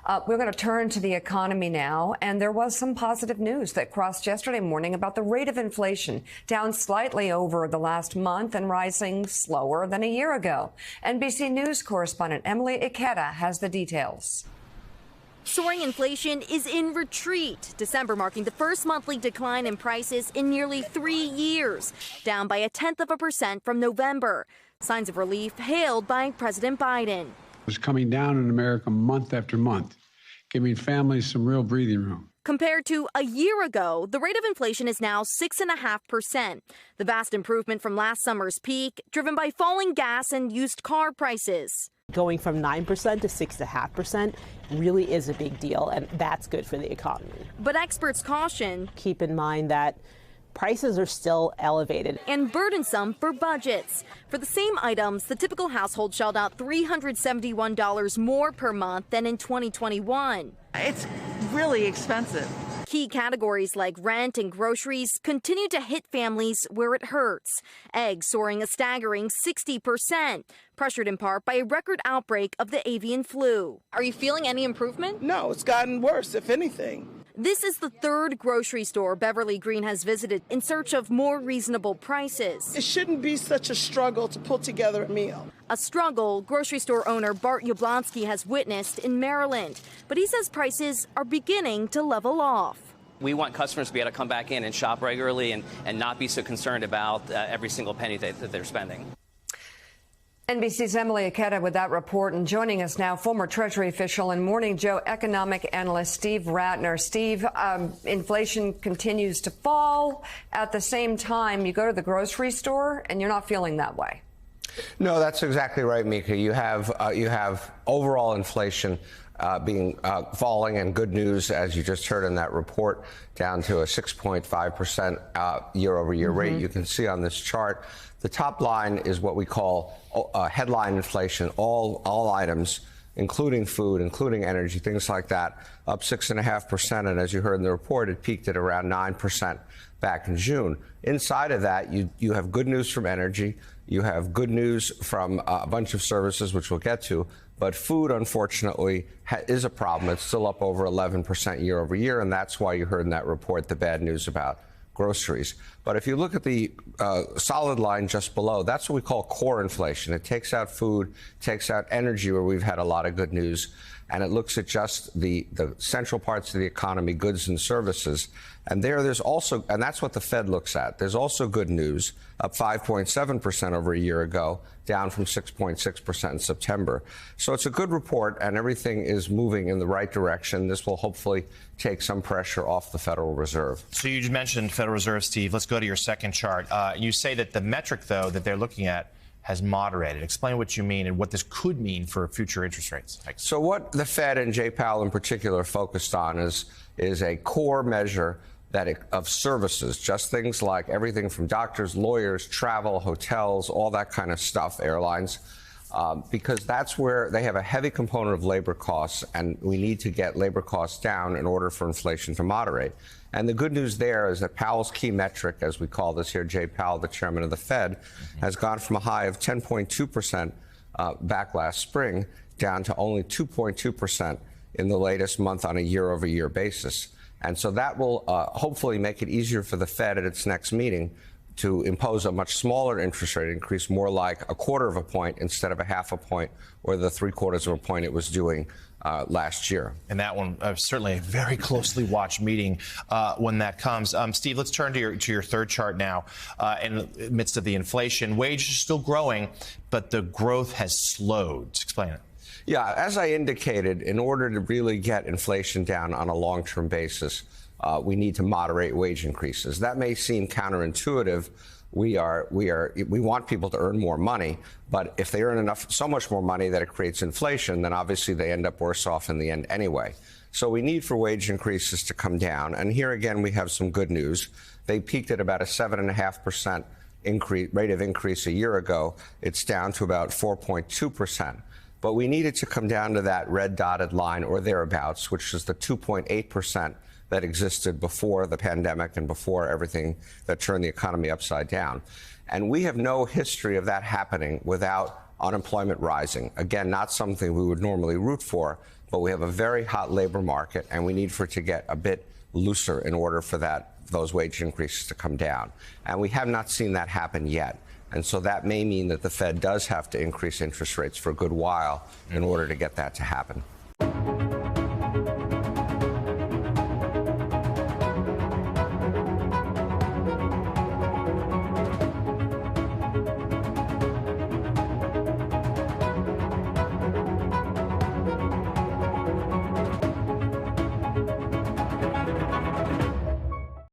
We're going to turn to the economy now, and there was some positive news that crossed yesterday morning about the rate of inflation, down slightly over the last month and rising slower than a year ago. NBC News correspondent Emily Ikeda has the details. Soaring inflation is in retreat, December marking the first monthly decline in prices in nearly 3 years, down by 0.1% from November. Signs of relief hailed by President Biden. It's coming down in America month after month, giving families some real breathing room. Compared to a year ago, the rate of inflation is now 6.5%. The vast improvement from last summer's peak, driven by falling gas and used car prices. Going from 9% to 6.5% really is a big deal, and that's good for the economy. But experts caution, keep in mind that prices are still elevated and burdensome for budgets. For the same items, the typical household shelled out $371 more per month than in 2021. It's really expensive. Key categories like rent and groceries continue to hit families where it hurts. Eggs soaring a staggering 60%, pressured in part by a record outbreak of the avian flu. Are you feeling any improvement? No, it's gotten worse, if anything. This is the third grocery store Beverly Green has visited in search of more reasonable prices. It shouldn't be such a struggle to put together a meal. A struggle grocery store owner Bart Yablonsky has witnessed in Maryland. But he says prices are beginning to level off. We want customers to be able to come back in and shop regularly and not be so concerned about every single penny that they're spending. NBC's Emily Ikeda with that report, and joining us now, former Treasury official and Morning Joe economic analyst Steve Rattner. Steve, inflation continues to fall. At the same time, you go to the grocery store and you're not feeling that way. No, that's exactly right, Mika. You have overall inflation being falling, and good news, as you just heard in that report, down to a 6.5% year-over-year rate. You can see on this chart, the top line is what we call headline inflation, all items, including food, including energy, things like that, up 6.5%. And as you heard in the report, it peaked at around 9% back in June. Inside of that, you have good news from energy. You have good news from a bunch of services, which we'll get to. But food, unfortunately, is a problem. It's still up over 11% year over year. And that's why you heard in that report the bad news about groceries. But if you look at the solid line just below, that's what we call core inflation. It takes out food, takes out energy, where we've had a lot of good news, and it looks at just the central parts of the economy, goods and services. And there's also, and that's what the Fed looks at. There's also good news, up 5.7% over a year ago, down from 6.6% in September. So it's a good report, and everything is moving in the right direction. This will hopefully take some pressure off the Federal Reserve. So you just mentioned Federal Reserve, Steve. Let's go to your second chart. You say that the metric, though, that they're looking at has moderated. Explain what you mean and what this could mean for future interest rates. Thanks. So what the Fed and Jay Powell in particular focused on is a core measure of services, just things like everything from doctors, lawyers, travel, hotels, all that kind of stuff, airlines, because that's where they have a heavy component of labor costs, and we need to get labor costs down in order for inflation to moderate. And the good news there is that Powell's key metric, as we call this here, Jay Powell, the chairman of the Fed, has gone from a high of 10.2% back last spring down to only 2.2% in the latest month on a year-over-year basis. And so that will hopefully make it easier for the Fed at its next meeting to impose a much smaller interest rate increase, more like 1/4 point instead of 1/2 point or the 3/4 point it was doing last year. And that one certainly a very closely watched meeting when that comes. Steve, let's turn to your third chart now. In the midst of the inflation, wages are still growing, but the growth has slowed. Explain it. Yeah, as I indicated, in order to really get inflation down on a long-term basis, we need to moderate wage increases. That may seem counterintuitive. We want people to earn more money, but if they earn so much more money that it creates inflation, then obviously they end up worse off in the end anyway. So we need for wage increases to come down. And here again, we have some good news. They peaked at about a 7.5% rate of increase a year ago. It's down to about 4.2%. But we needed to come down to that red dotted line or thereabouts, which is the 2.8% that existed before the pandemic and before everything that turned the economy upside down. And we have no history of that happening without unemployment rising. Again, not something we would normally root for, but we have a very hot labor market, and we need for it to get a bit looser in order for those wage increases to come down. And we have not seen that happen yet. And so that may mean that the Fed does have to increase interest rates for a good while in order to get that to happen.